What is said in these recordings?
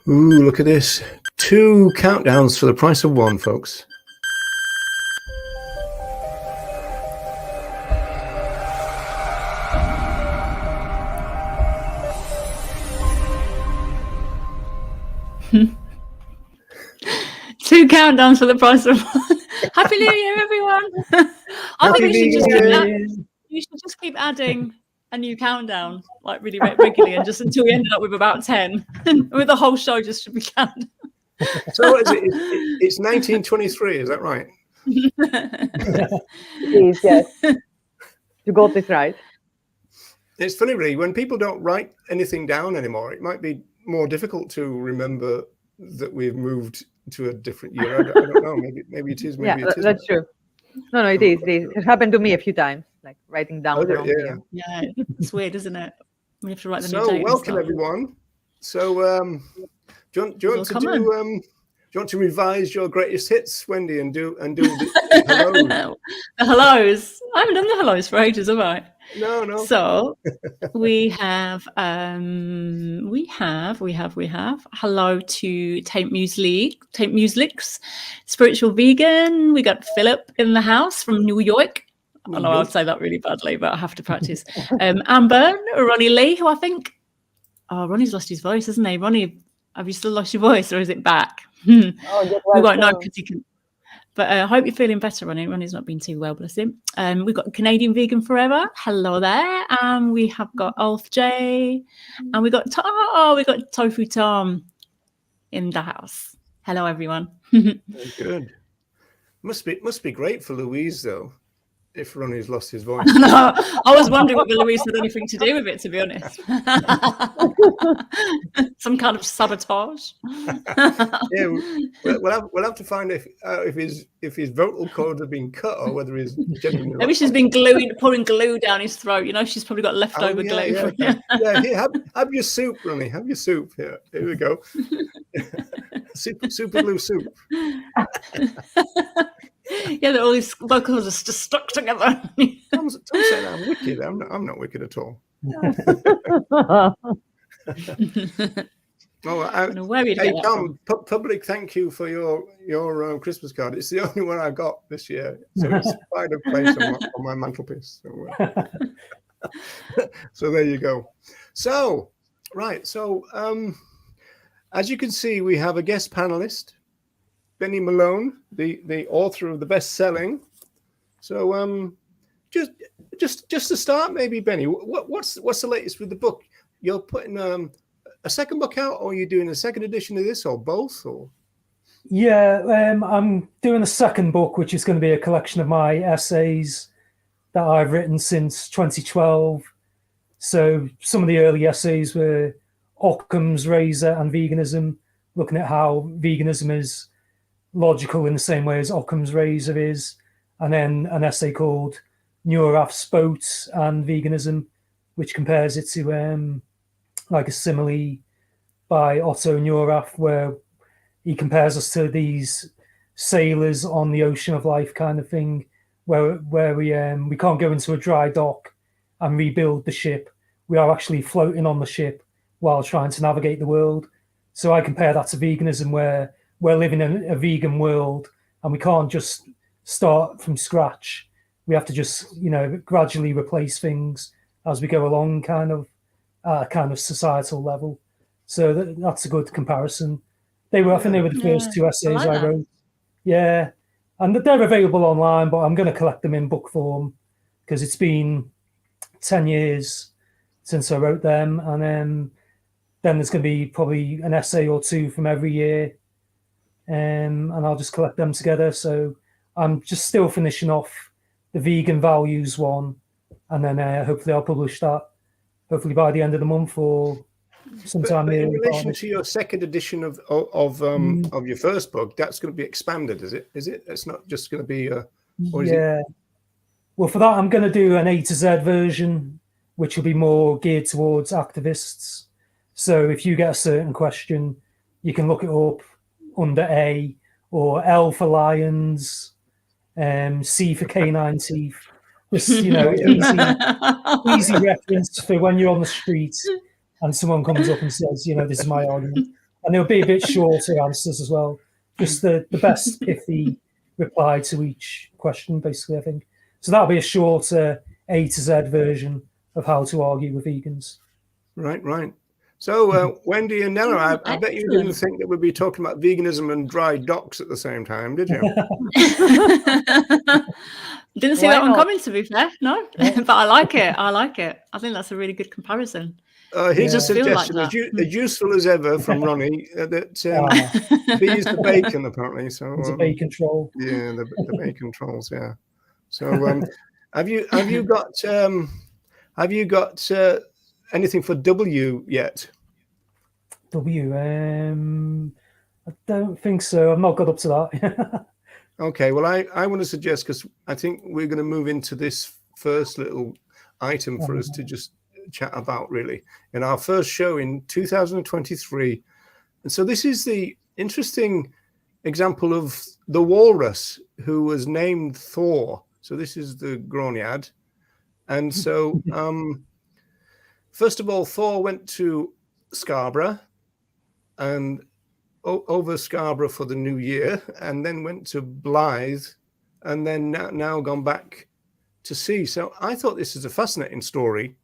Ooh, look at this. 2 countdowns for the price of 1, folks. Two countdowns for the price of 1. Happy New Year, everyone. I think you should just keep adding a new countdown, like really regularly, and just until we ended up with about 10. With the whole show just should be counted. So what is it? It's 1923, is that right? Please, yes. You got this right. It's funny, really, when people don't write anything down anymore, it might be more difficult to remember that we've moved to a different year. I don't know. Maybe it is. Maybe it isn't. That's true. No, it is. It happened to me a few times, like writing down the wrong year. Yeah, it's weird, isn't it? We have to write them So, welcome everyone. So, do you want to revise your greatest hits, Wendy, and do the hellos? The hellos. I haven't done the hellos for ages, have I? No. So we have hello to Taint Muslix, Spiritual Vegan. We got Philip in the house from New York. I know I'll say that really badly, but I have to practice. Amber, Ronnie Lee, who I think, Ronnie's lost his voice, hasn't he? Ronnie, have you still lost your voice, or is it back? We won't know because he can. But I hope you're feeling better, Ronnie. Ronnie's not been too well, bless him. We've got Canadian Vegan Forever. Hello there. We have got Ulf J. And we got Tofu Tom in the house. Hello, everyone. Very good. Must be great for Louise, though, if Ronnie's lost his voice. No, I was wondering whether Louise had anything to do with it, to be honest. Some kind of sabotage. Yeah, we'll have to find if his vocal cords have been cut or whether he's genuinely. Maybe she's been pouring glue down his throat. You know, she's probably got leftover glue. Yeah. Here, have your soup, Ronnie. Have your soup. Here we go. Super glue soup. Yeah, all these vocals are just stuck together. Tom's saying I'm wicked. I'm not wicked at all. Hey, Tom, public thank you for your Christmas card. It's the only one I got this year, so it's pride of place on my mantelpiece. So there you go. So as you can see, we have a guest panelist, Benny Malone, the author of the best-selling. So just to start, maybe Benny, what's the latest with the book? You're putting a second book out, or are you doing a second edition of this, or both? Or I'm doing a second book, which is going to be a collection of my essays that I've written since 2012. So some of the early essays were Occam's razor and veganism, looking at how veganism is logical in the same way as Occam's razor is, and then an essay called Neurath's Boats and Veganism, which compares it to like a simile by Otto Neurath, where he compares us to these sailors on the ocean of life kind of thing, where we can't go into a dry dock and rebuild the ship. We are actually floating on the ship while trying to navigate the world. So I compare that to veganism, where we're living in a vegan world and we can't just start from scratch. We have to just, gradually replace things as we go along, kind of societal level. So that's a good comparison. I think they were the first 2 essays I wrote. Yeah. And they're available online, but I'm going to collect them in book form because it's been 10 years since I wrote them. And then there's going to be probably an essay or 2 from every year. And I'll just collect them together. So I'm just still finishing off the vegan values one, and then hopefully I'll publish that hopefully by the end of the month or sometime. But in relation to your second edition of your first book, that's going to be expanded, is it? It's not just going to be Well, for that I'm going to do an A to Z version, which will be more geared towards activists. So if you get a certain question, you can look it up under A, or L for lions, C for canine teeth. Just, easy reference for when you're on the street and someone comes up and says, this is my argument. And there'll be a bit shorter answers as well. Just the best pithy reply to each question, basically, I think. So that'll be a shorter A to Z version of how to argue with vegans. Right. So, Wendy and Nella, I bet you didn't think that we'd be talking about veganism and dry docks at the same time, did you? Didn't see Why that one not? coming, to be fair. No, but I like it. I think that's a really good comparison. Here's Yeah. a suggestion, Like as useful as ever from Ronnie, that bees the bacon, apparently. So It's a bacon troll. Yeah, the bacon trolls. Yeah. So, have you got anything for W yet? W. I don't think so. I've not got up to that. Okay. Well, I want to suggest, because I think we're going to move into this first little item for us to just chat about, really, in our first show in 2023. And so this is the interesting example of the walrus who was named Thor. So this is the Groniad. And so first of all, Thor went to Scarborough and over Scarborough for the new year, and then went to Blythe, and then now gone back to sea. So I thought this is a fascinating story,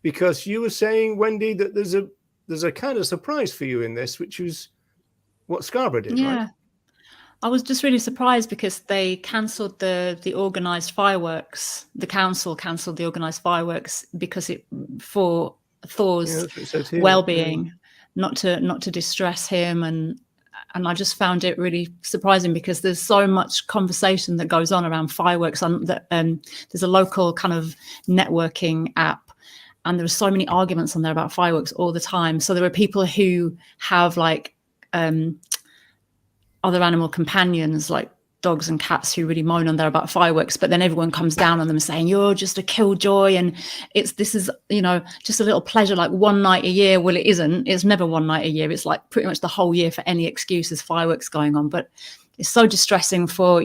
because you were saying, Wendy, that there's a kind of surprise for you in this, which is what Scarborough did, right? I was just really surprised because they cancelled the organised fireworks. The council cancelled the organised fireworks because for Thor's well-being, not to distress him, and I just found it really surprising because there's so much conversation that goes on around fireworks. There's a local kind of networking app, and there are so many arguments on there about fireworks all the time. So there are people who have like other animal companions like dogs and cats who really moan on there about fireworks, but then everyone comes down on them saying you're just a killjoy, and this is just a little pleasure, like one night a year. Well, it isn't. It's never one night a year. It's like pretty much the whole year for any excuse there's fireworks going on. But it's so distressing for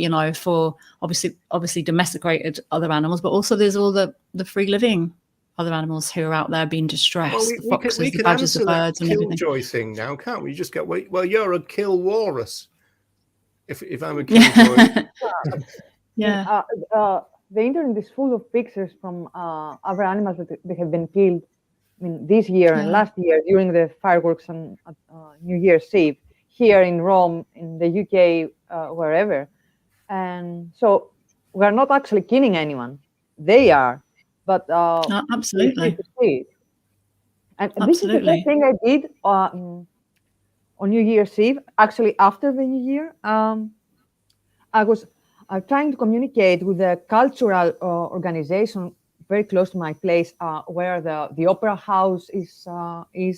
obviously domesticated other animals, but also there's all the free living other animals who are out there being distressed. Well, the foxes, we the can badgers, answer the birds, that and everything. killjoy thing now, can't we? Just go, well, you're a kill walrus. If I'm a killjoy. Yeah. The internet is full of pictures from other animals that they have been killed. I mean, this year and last year during the fireworks on New Year's Eve here in Rome, in the UK, wherever. And so we're not actually killing anyone. They are, but absolutely. And this is the first thing I did on New Year's Eve. Actually, after the New Year, I was trying to communicate with a cultural organization very close to my place, where the opera house is,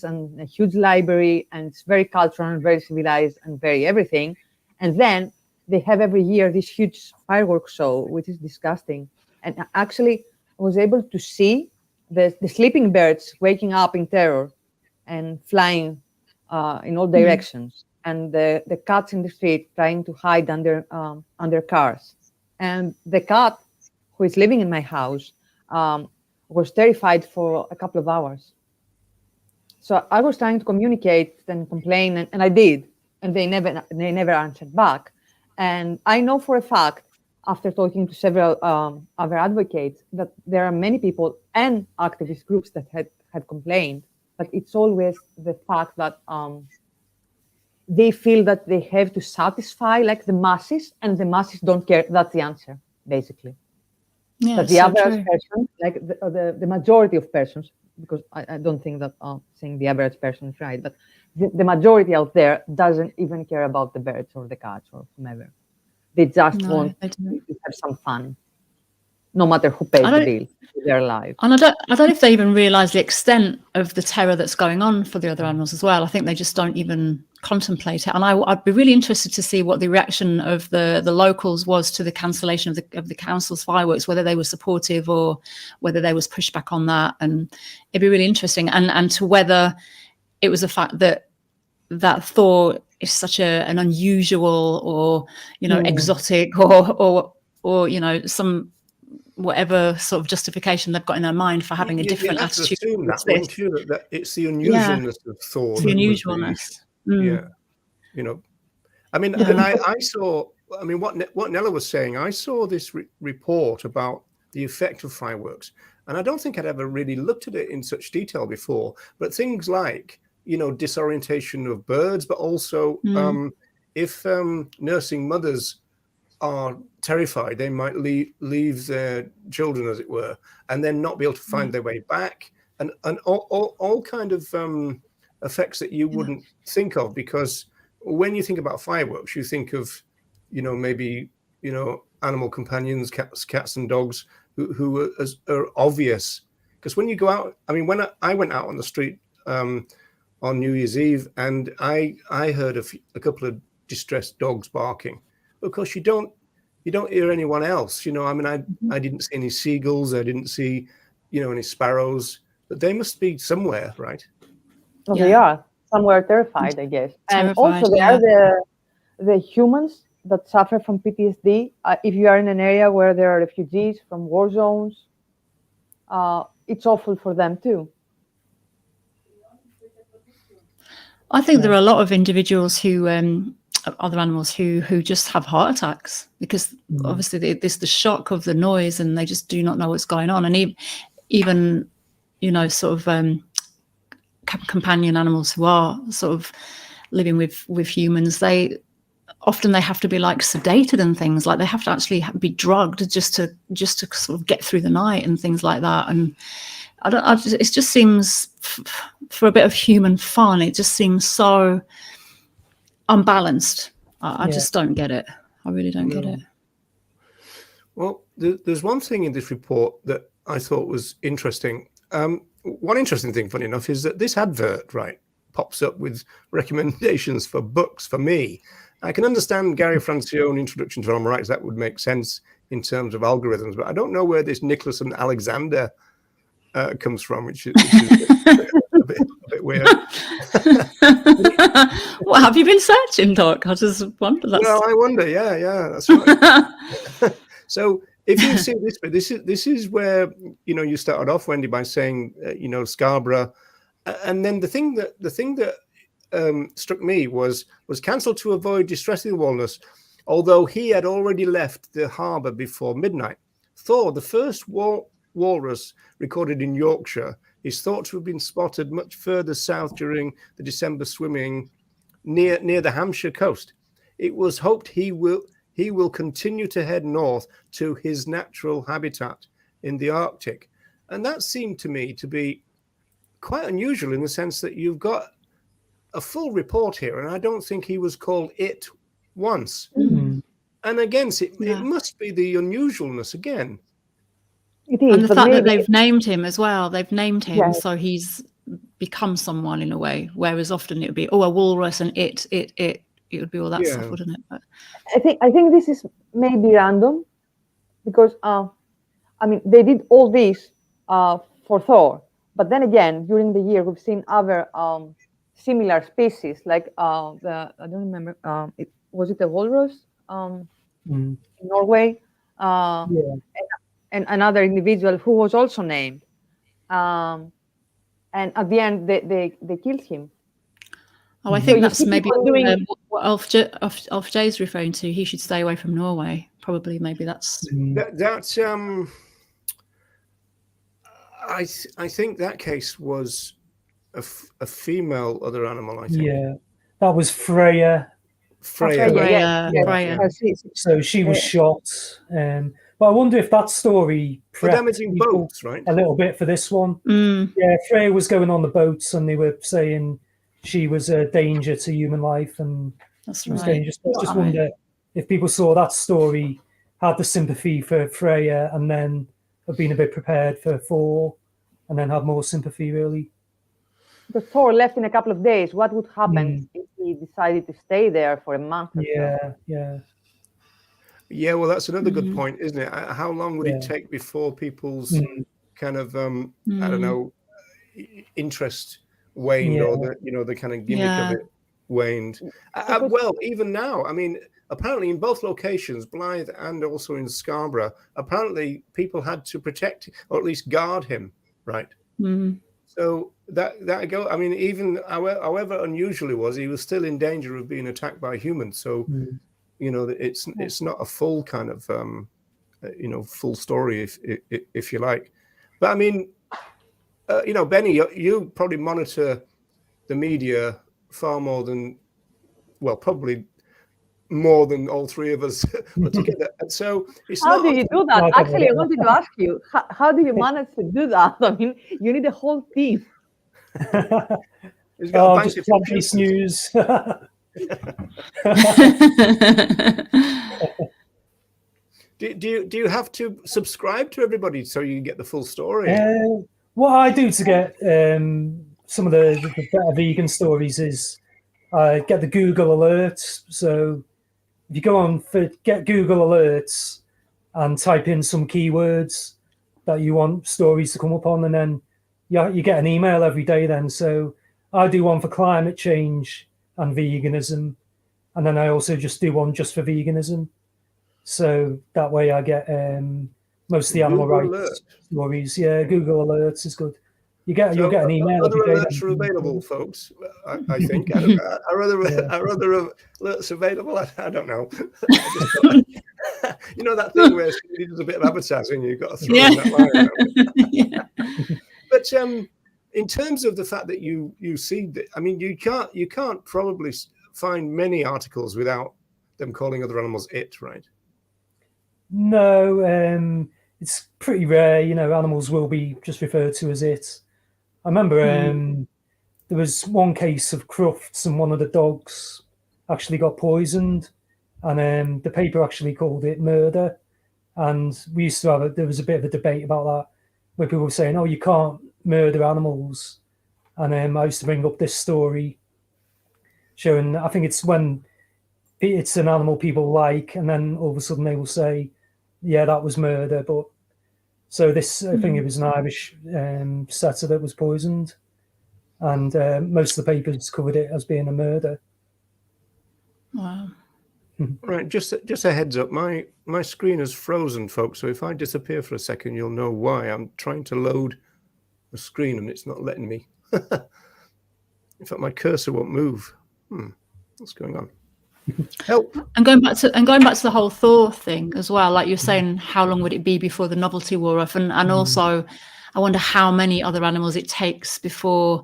and a huge library, and it's very cultural and very civilized and very everything. And then they have every year this huge fireworks show, which is disgusting. And actually, I was able to see the sleeping birds waking up in terror and flying in all directions, and the cats in the street trying to hide under cars. And the cat who is living in my house was terrified for a couple of hours. So I was trying to communicate and complain, and I did, and they never answered back. And I know for a fact, after talking to several other advocates, that there are many people and activist groups that had complained, but it's always the fact that they feel that they have to satisfy like the masses, and the masses don't care. That's the answer, basically. Yeah, but the average person, like the majority of persons, because I don't think that saying the average person is right, but the majority out there doesn't even care about the birds or the cats or whomever. They just want to have some fun, no matter who pays the bill for their life. And I don't know if they even realise the extent of the terror that's going on for the other animals as well. I think they just don't even contemplate it. And I'd be really interested to see what the reaction of the locals was to the cancellation of the council's fireworks, whether they were supportive or whether there was pushback on that. And it'd be really interesting. And to whether it was a fact that Thor is such an unusual or exotic or some whatever sort of justification they've got in their mind for having a different you have to attitude. assume that, wouldn't you, that it's the unusualness of Thor. It's the unusualness. Yeah, you know, I mean, and I saw. I mean, what Nella was saying. I saw this report about the effect of fireworks, and I don't think I'd ever really looked at it in such detail before. But things like, you know, disorientation of birds, but also if nursing mothers are terrified, they might leave their children, as it were, and then not be able to find their way back, and all kind of effects that you wouldn't think of, because when you think about fireworks, you think of, you know, maybe, you know, animal companions, cats and dogs, who are obvious. Because when you go out, I mean, when I went out on the street on New Year's Eve, and I heard a couple of distressed dogs barking. Of course, you don't hear anyone else. You know, I mean, I didn't see any seagulls. I didn't see, you know, any sparrows. But they must be somewhere, right? Well, they are somewhere terrified, I guess. And Terrified, also, there are the humans that suffer from PTSD. If you are in an area where there are refugees from war zones, it's awful for them too. I think there are a lot of individuals who, other animals who just have heart attacks, because obviously there's the shock of the noise and they just do not know what's going on. And even, you know, sort of companion animals who are sort of living with humans, they often have to be like sedated and things, like they have to actually be drugged just to sort of get through the night and things like that. And it just seems, for a bit of human fun, it just seems so unbalanced. I just don't get it. I really don't get it. Well, there's one thing in this report that I thought was interesting. One interesting thing, funny enough, is that this advert, right, pops up with recommendations for books for me. I can understand Gary Francione Introduction to Animal Rights. That would make sense in terms of algorithms, but I don't know where this Nicholas and Alexander comes from, which is a bit weird. What have you been searching, Doc? I just wonder. Well, I wonder. Yeah, that's right. So if you see this bit, this is where, you know, you started off, Wendy, by saying you know, Scarborough, and then the thing that struck me was cancelled to avoid distressing the walrus, although he had already left the harbour before midnight. Thor, the first walrus recorded in Yorkshire, is thought to have been spotted much further south during the December swimming near the Hampshire coast. It was hoped he will continue to head north to his natural habitat in the Arctic. And that seemed to me to be quite unusual, in the sense that you've got a full report here, and I don't think he was called it once. And again, it must be the unusualness again. It is, and the fact that they've named him as well. They've named him, so he's become someone in a way. Whereas often it would be, a walrus, and it would be all that stuff, wouldn't it? But I think this is maybe random, because I mean, they did all this for Thor, but then again, during the year, we've seen other similar species, like I don't remember, was it a walrus in Norway? And another individual who was also named, and at the end they killed him. I think that's maybe what Alf J is referring to. He should stay away from Norway. Probably, maybe that's. That's I think that case was a female other animal. I think. Yeah, that was Freya. Freya. So she was shot. But I wonder if that story damaging boats, right? A little bit for this one. Yeah, Freya was going on the boats, and they were saying she was a danger to human life, and that's was dangerous. I just wonder if people saw that story, had the sympathy for Freya, and then have been a bit prepared for Thor, and then had more sympathy, really. Because Thor left in a couple of days. What would happen if he decided to stay there for a month or so? Yeah, well, that's another good point, isn't it? How long would it take before people's kind of, I don't know, interest waned, or the kind of gimmick of it waned. Well, even now, I mean, apparently in both locations, Blythe and also in Scarborough, apparently people had to protect or at least guard him, right? So I mean, even however unusual it was, he was still in danger of being attacked by humans. So, you know, it's not a full kind of you know, full story if you like. But I mean, you know, Benny, you probably monitor the media far more than, well, probably more than all three of us put together. And so it's how do you do that? Actually, I wanted to ask you, how do you manage to do that? I mean, you need a whole team. Just plant-based news. Do you have to subscribe to everybody so you get the full story? What I do to get some of the better vegan stories is I get the Google alerts. So if you go on for get Google alerts and type in some keywords that you want stories to come up on, and then you get an email every day then. So I do one for climate change and veganism, and then I also just do one just for veganism. So that way I get most of the animal rights stories. Yeah, Google Alerts is good. You'll get an email. Other alerts are available, folks. I think. Are other alerts available? I don't know. You know that thing where somebody does a bit of advertising, you've got to throw in that line. But in terms of the fact that you see that, I mean, you can't probably find many articles without them calling other animals it, right? No, it's pretty rare. You know, animals will be just referred to as it. I remember there was one case of Crufts, and one of the dogs actually got poisoned, and the paper actually called it murder. And we used to there was a bit of a debate about that, where people were saying, "Oh, you can't murder animals." And I used to bring up this story showing, I think it's when it's an animal people like, and then all of a sudden they will say, yeah, that was murder. But so this, I think it was an Irish setter that was poisoned, and most of the papers covered it as being a murder. Wow. Right, just a heads up, my screen is frozen, folks, so if I disappear for a second, you'll know why. I'm trying to load the screen and it's not letting me. In fact, my cursor won't move. What's going on? Help. And going back to the whole Thor thing as well, like you're saying, how long would it be before the novelty wore off? And also, I wonder how many other animals it takes before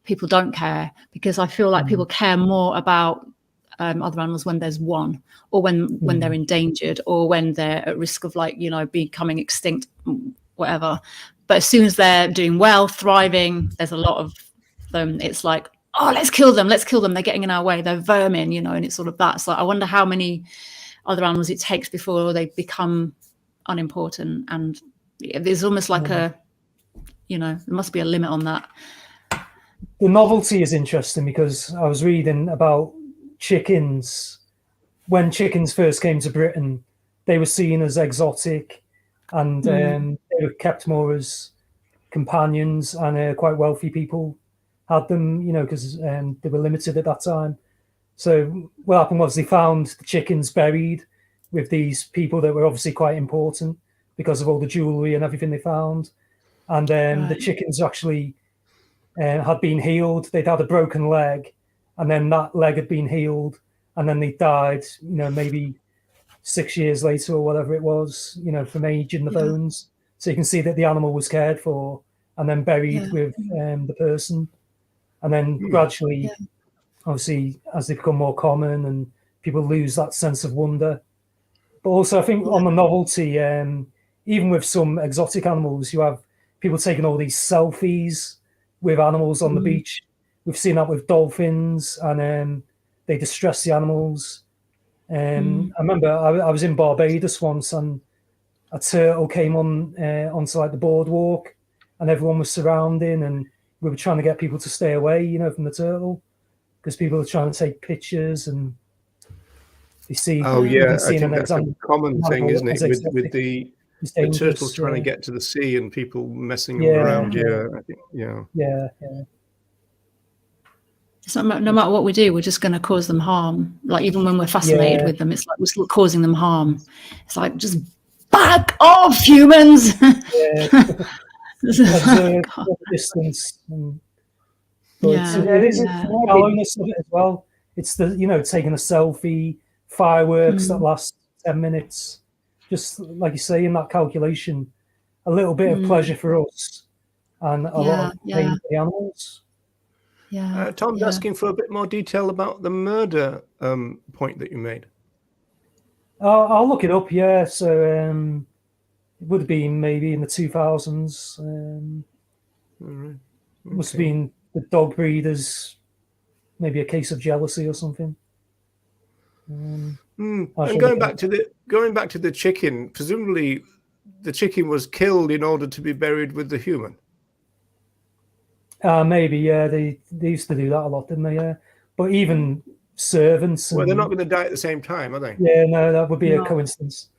people don't care, because I feel like people care more about other animals when there's one, or when they're endangered, or when they're at risk of, like, you know, becoming extinct, whatever. But as soon as they're doing well, thriving, there's a lot of them. It's like, oh, let's kill them. They're getting in our way. They're vermin, you know, and it's sort of that. So I wonder how many other animals it takes before they become unimportant. And there's almost like a, you know, there must be a limit on that. The novelty is interesting, because I was reading about chickens. When chickens first came to Britain, they were seen as exotic, and they were kept more as companions, and quite wealthy people had them, you know, because they were limited at that time. So what happened was they found the chickens buried with these people that were obviously quite important because of all the jewelry and everything they found. And the chickens actually had been healed. They'd had a broken leg, and then that leg had been healed, and then they died, you know, maybe 6 years later or whatever it was, you know, from age in the bones. So you can see that the animal was cared for and then buried with the person. And then gradually, obviously, as they become more common and people lose that sense of wonder. But also, I think on the novelty, even with some exotic animals, you have people taking all these selfies with animals on the beach. We've seen that with dolphins, and they distress the animals. I remember I was in Barbados once, and a turtle came onto like the boardwalk, and everyone was surrounding, and we were trying to get people to stay away, you know, from the turtle, because people are trying to take pictures, and they see. Oh yeah, I think that's a common thing, isn't it? With the turtles trying to get to the sea and people messing around. Yeah, I think. Yeah. It's not, no matter what we do, we're just going to cause them harm. Like even when we're fascinated with them, it's like we're still causing them harm. It's like just back off, humans. Observe distance. But it is the shallowness of it as well. It's the taking a selfie, fireworks that last 10 minutes. Just like you say in that calculation, a little bit of pleasure for us and a lot of pain for the animals. Yeah. Tom's asking for a bit more detail about the murder point that you made. I'll look it up. Yeah, so it would have been maybe in the 2000s. All right. Okay. Must have been the dog breeders, maybe a case of jealousy or something. And going back to the chicken, presumably the chicken was killed in order to be buried with the human. Maybe, yeah, they used to do that a lot, didn't they? Yeah, but even servants. Well, they're not going to die at the same time, are they? Yeah, no, that would be a coincidence.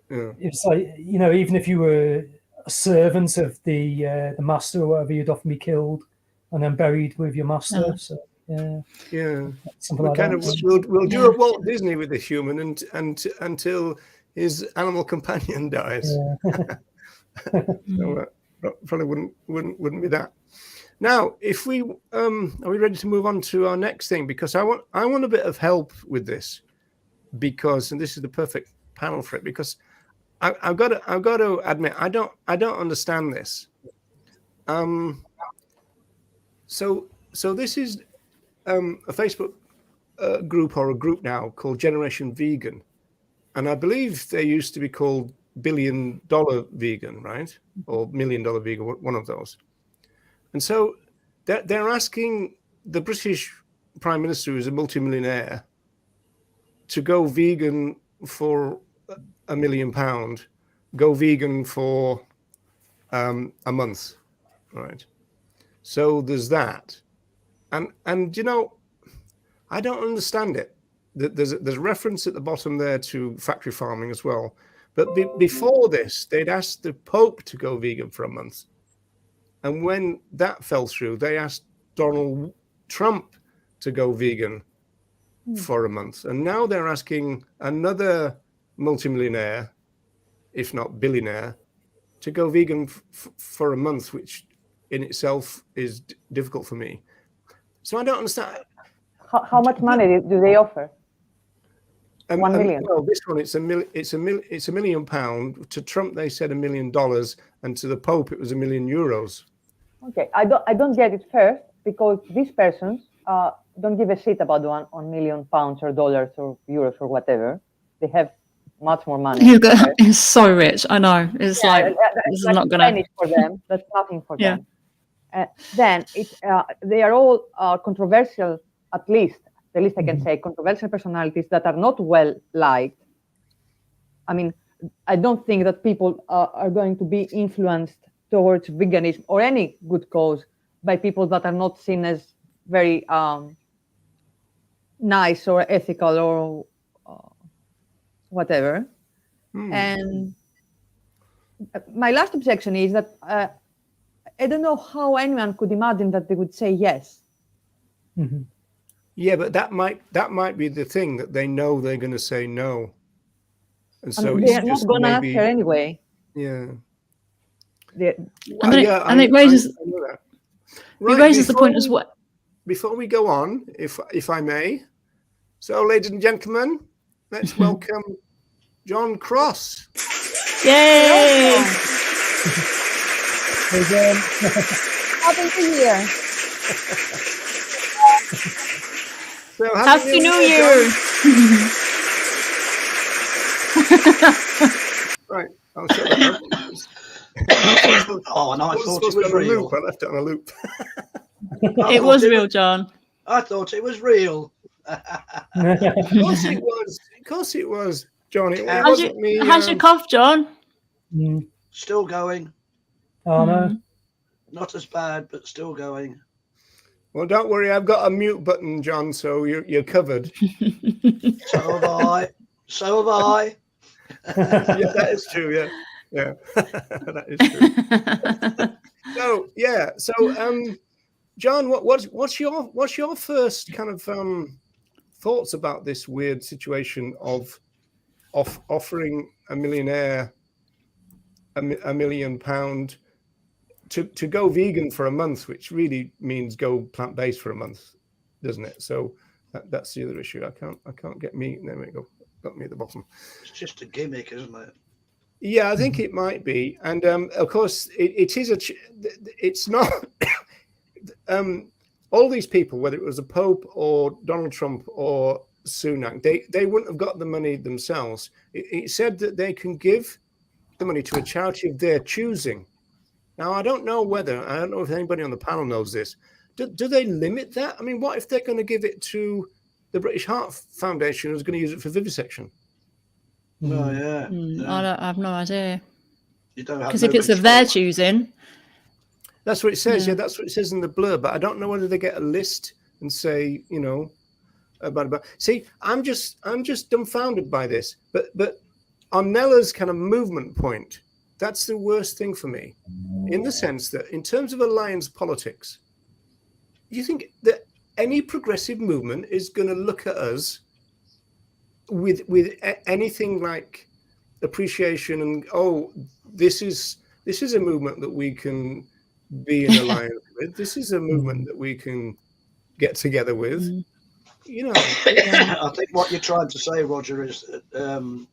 Yeah. It's like even if you were a servant of the master or whatever, you'd often be killed and then buried with your master. So yeah, something like that. We'll do a Walt Disney with the human and until his animal companion dies. So, probably wouldn't be that. Now, if we are we ready to move on to our next thing? Because I want a bit of help with this, and this is the perfect panel for it. Because I've got to admit I don't understand this. So this is a Facebook group or a group now called Generation Vegan, and I believe they used to be called $1 billion vegan, right, or $1 million vegan, one of those. And so they're asking the British Prime Minister, who's a multimillionaire, to go vegan for £1 million, go vegan for a month, right? So there's that, and I don't understand it. There's a reference at the bottom there to factory farming as well, but before this, they'd asked the Pope to go vegan for a month. And when that fell through, they asked Donald Trump to go vegan for a month. And now they're asking another multimillionaire, if not billionaire, to go vegan for a month, which in itself is difficult for me. So I don't understand. How much money do they offer? 1 million. Well, this one it's £1 million. To Trump they said $1 million, and to the Pope it was €1 million. Okay, I don't get it first, because these persons don't give a shit about £1 million or dollars or euros or whatever. They have much more money. It's so rich. I know. It's this is not gonna for them. That's nothing for them. Then they are all controversial, at least I can say, controversial personalities that are not well liked. I mean, I don't think that people are going to be influenced towards veganism or any good cause by people that are not seen as very nice or ethical or whatever. And my last objection is that I don't know how anyone could imagine that they would say yes. Yeah, but that might be the thing, that they know they're going to say no, and so they're not going to answer anyway. Yeah. And it raises the point as well. Before we go on, if I may, so ladies and gentlemen, let's welcome John Cross. Yay! Happy to hear. So Happy New Year! Right, I'll shut that up. Oh, and I thought it was real. I left it on a loop. It was real, John. I thought it was real. Of course it was, John. How's your cough, John? Still going. Oh, no. Not as bad, but still going. Well, don't worry. I've got a mute button, John, so you're covered. So have I. So have I. Yeah, that is true. Yeah, that is true. So John, what's your first kind of thoughts about this weird situation of offering a millionaire £1 million to go vegan for a month, which really means go plant-based for a month, doesn't it? So that's the other issue. I can't get me. There we go. Got me at the bottom. It's just a gimmick, isn't it? Yeah, I think it might be, and of course it is it's not. All these people, whether it was the Pope or Donald Trump or Sunak, they wouldn't have got the money themselves. It said that they can give the money to a charity of their choosing. Now, I don't know if anybody on the panel knows this. Do they limit that? I mean, what if they're going to give it to the British Heart Foundation, who's going to use it for vivisection? Oh, yeah. I have no idea. You don't have because if it's of their choosing. That's what it says. Yeah, that's what it says in the blurb. But I don't know whether they get a list and say, you know, about. See, I'm just dumbfounded by this. But on Nella's kind of movement point, that's the worst thing for me, in the sense that in terms of alliance politics, you think that any progressive movement is going to look at us with anything like appreciation and this is a movement that we can be in alliance with. This is a movement that we can get together with. You know, I think what you're trying to say, Roger, is that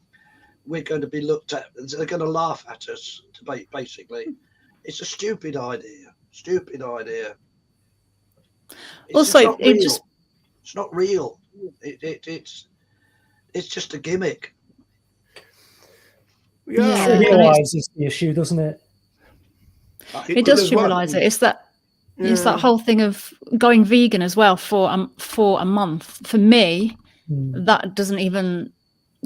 we're going to be looked at. They're going to laugh at us. Basically, it's a stupid idea. Stupid idea. Also, it's not real. It's just a gimmick. Yeah, it realizes the issue, doesn't it? It does trivialize it. It's that whole thing of going vegan as well for a month. For me, that doesn't even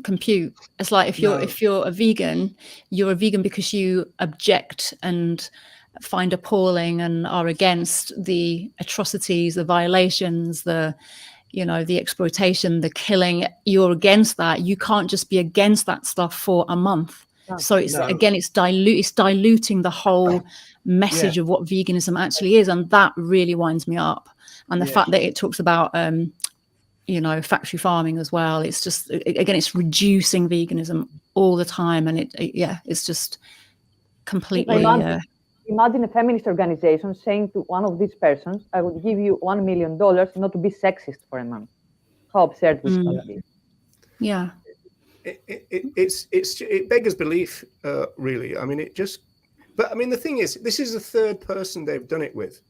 compute. It's like if you're a vegan, you're a vegan because you object and find appalling and are against the atrocities, the violations, the exploitation, the killing. You're against that. You can't just be against that stuff for a month. So it's diluting the whole message of what veganism actually is, and that really winds me up. And the fact that it talks about factory farming as well. It's just, again, it's reducing veganism all the time, and it's just completely. Imagine a feminist organization saying to one of these persons, "I would give you $1 million not to be sexist for a month." How absurd this can be. Yeah. It beggars belief, really. I mean, but I mean, the thing is, this is the third person they've done it with,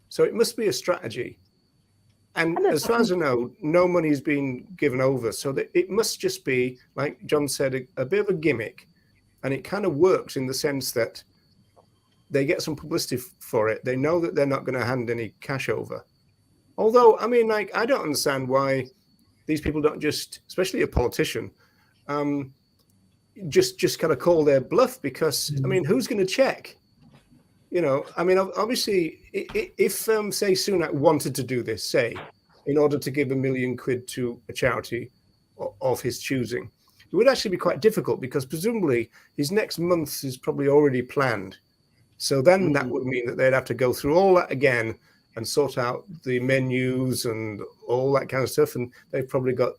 so it must be a strategy. And as far as I know, no money's been given over, so that it must just be, like John said, a bit of a gimmick, and it kind of works in the sense that they get some publicity for it. They know that they're not going to hand any cash over. Although, I mean, like, I don't understand why these people don't just, especially a politician, just kind of call their bluff, because I mean, who's going to check? You know, I mean, obviously, if say Sunak wanted to do this, say, in order to give £1 million to a charity of his choosing, it would actually be quite difficult, because presumably his next month is probably already planned. So then that would mean that they'd have to go through all that again and sort out the menus and all that kind of stuff. And they've probably got,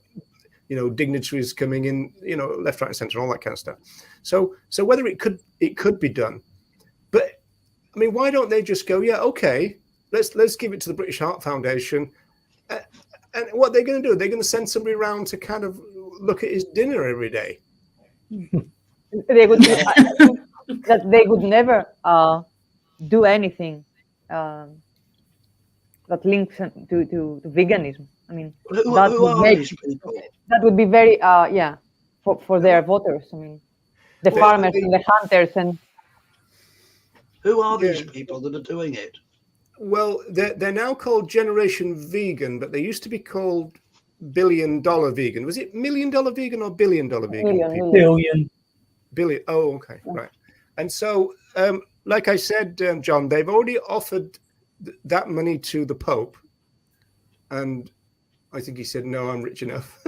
dignitaries coming in, left, right, and centre, all that kind of stuff. So whether it could be done, but I mean, why don't they just go, okay, let's give it to the British Heart Foundation, and what they're going to do? They're going to send somebody around to kind of look at his dinner every day. They would that they would never do anything that links to veganism. I mean, that would be very for their voters. I mean, the farmers and the hunters and. Who are these people that are doing it? Well, they're now called Generation Vegan, but they used to be called $1 billion Vegan. Was it $1 million Vegan or $1 billion Vegan? Billion. Oh, okay, right. And so, like I said, John, they've already offered that money to the Pope, and I think he said, "No, I'm rich enough."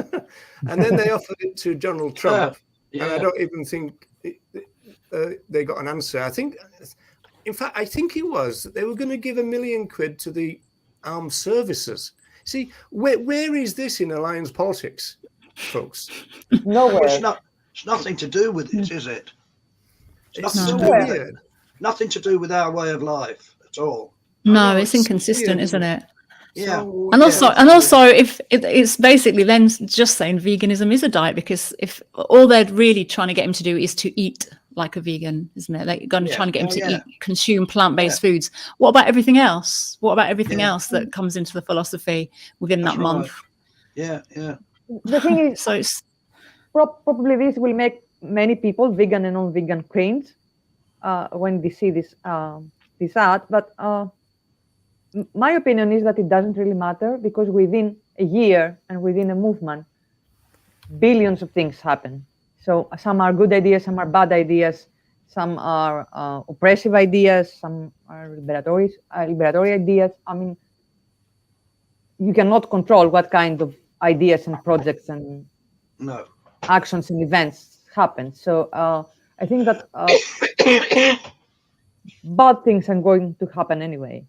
And then they offered it to Donald Trump, and I don't even think they got an answer. I think, in fact, it was that they were going to give £1 million to the armed services. See, where is this in alliance politics, folks? Nowhere. It's nothing to do with it, is it? It's It's so nothing to do with it. weird. Nothing to do with our way of life at all. No, know, it's it's inconsistent, weird, isn't it? Yeah. So, And yeah. also, if it's basically then just saying veganism is a diet, because if all they're really trying to get him to do is to eat like a vegan, isn't it? They're going to trying to get him to consume plant-based foods. What about everything else? What about everything else that comes into the philosophy within that month? Yeah, yeah. The thing is, So it's probably this will make many people, vegan and non-vegan, cringe when they see this this ad. But my opinion is that it doesn't really matter, because within a year and within a movement, billions of things happen. So some are good ideas, some are bad ideas, some are oppressive ideas, some are liberatory ideas. I mean, you cannot control what kind of ideas and projects and actions and events happen. So I think that bad things are going to happen anyway.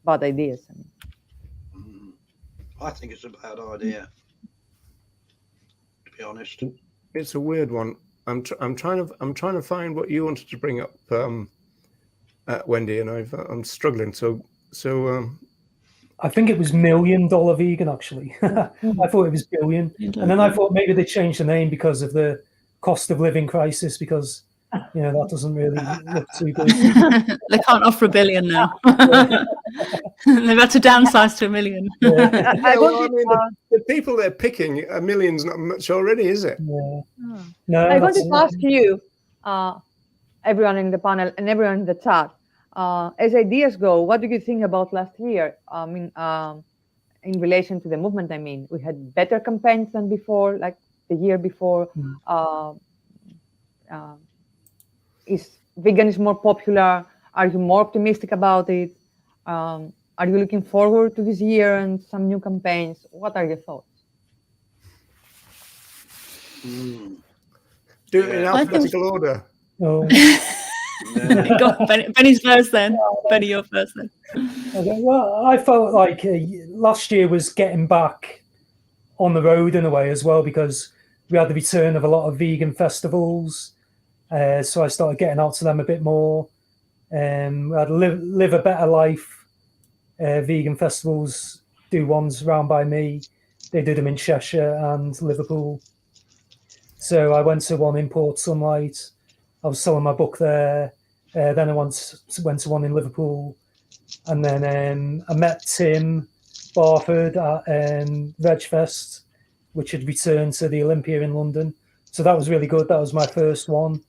Bad ideas. I mean. I think it's a bad idea, to be honest. It's a weird one. I'm trying to find what you wanted to bring up, Wendy, and I'm struggling. So I think it was $1 million vegan, actually. I thought it was billion, and then I thought maybe they changed the name because of the cost of living crisis, because that doesn't really look too good. they can't offer $1 billion now. They've had to downsize to $1 million. The people they're picking, $1 million's not much already, is it? Yeah. No, I wanted to ask you, everyone in the panel and everyone in the chat, as ideas go, what do you think about last year? I mean, in relation to the movement, I mean, we had better campaigns than before, like the year before. Is veganism more popular? Are you more optimistic about it? Are you looking forward to this year and some new campaigns? What are your thoughts? Do it in alphabetical order. Oh. Benny's first then. Benny, you're first then. Okay, well, I felt like last year was getting back on the road in a way as well, because we had the return of a lot of vegan festivals. So I started getting out to them a bit more. We had Live a Better Life vegan festivals, do ones round by me. They did them in Cheshire and Liverpool. So I went to one in Port Sunlight. I was selling my book there. Then I went to one in Liverpool. And then I met Tim Barford at Vegfest, which had returned to the Olympia in London. So that was really good. That was my first one.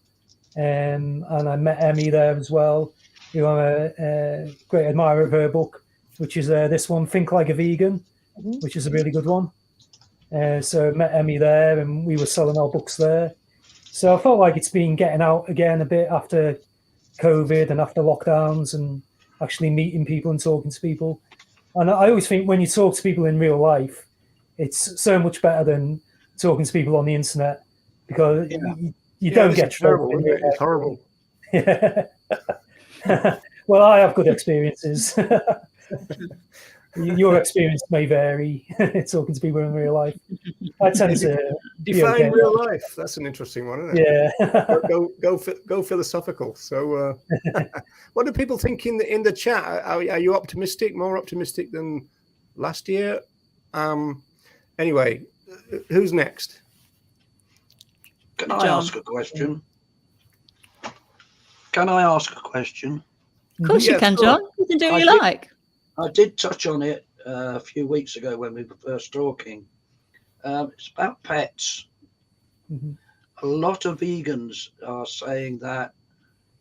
And I met Emmy there as well, who I'm a great admirer of her book, which is this one, Think Like a Vegan, which is a really good one. So I met Emmy there, and we were selling our books there. So I felt like it's been getting out again a bit after COVID and after lockdowns, and actually meeting people and talking to people. And I always think when you talk to people in real life, it's so much better than talking to people on the internet, because you don't get trouble. It's horrible. Yeah. Well, I have good experiences. Your experience may vary talking to people in real life. I tend to define real life. That's an interesting one, isn't it? Yeah. go philosophical. So, what do people think in the chat? Are you optimistic? More optimistic than last year? Anyway, who's next? Can I ask a question? Can I ask a question? Of course you can, John. You can do what you like. I did touch on it a few weeks ago when we were first talking. It's about pets. A lot of vegans are saying that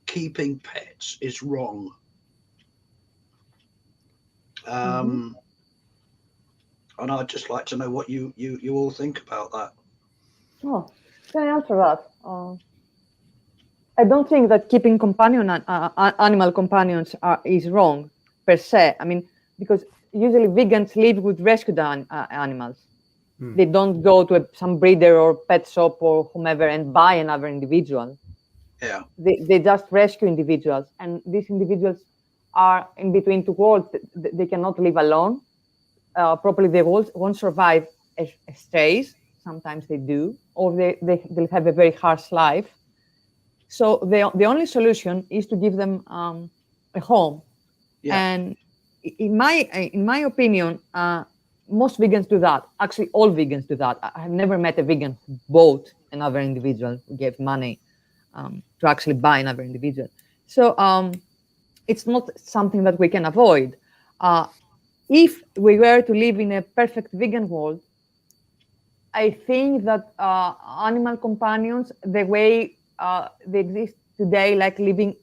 keeping pets is wrong. And I'd just like to know what you all think about that. Oh, can I answer that? I don't think that keeping animal companions is wrong per se. I mean, because usually vegans live with rescued animals. They don't go to some breeder or pet shop or whomever and buy another individual. Yeah. They just rescue individuals, and these individuals are in between two worlds. They cannot live alone. Probably they won't survive as strays. Sometimes they do, or they'll have a very harsh life. So the only solution is to give them a home. Yeah. And in my opinion, most vegans do that. Actually, all vegans do that. I have never met a vegan who bought another individual, who gave money to actually buy another individual. So it's not something that we can avoid. If we were to live in a perfect vegan world, I think that animal companions, the way they exist today, like living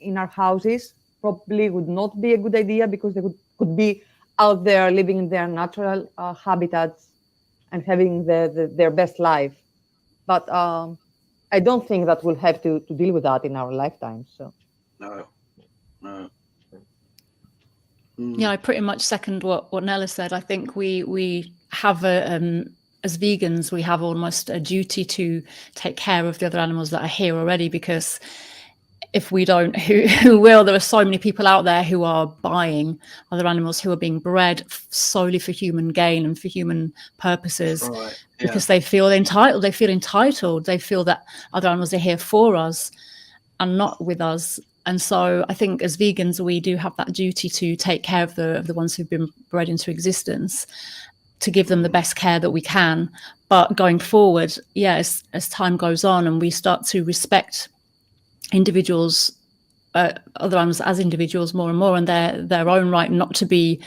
in our houses, probably would not be a good idea, because they could be out there living in their natural habitats and having their best life. But I don't think that we'll have to deal with that in our lifetime. So No. Yeah, I pretty much second what Nella said. I think we have as vegans, we have almost a duty to take care of the other animals that are here already, because if we don't, who will? There are so many people out there who are buying other animals, who are being bred solely for human gain and for human purposes, Right. because they feel entitled. They feel that other animals are here for us and not with us. And so I think as vegans, we do have that duty to take care of the ones who've been bred into existence, to give them the best care that we can. But going forward, as time goes on and we start to respect individuals, other animals as individuals more and more, and their own right not to be,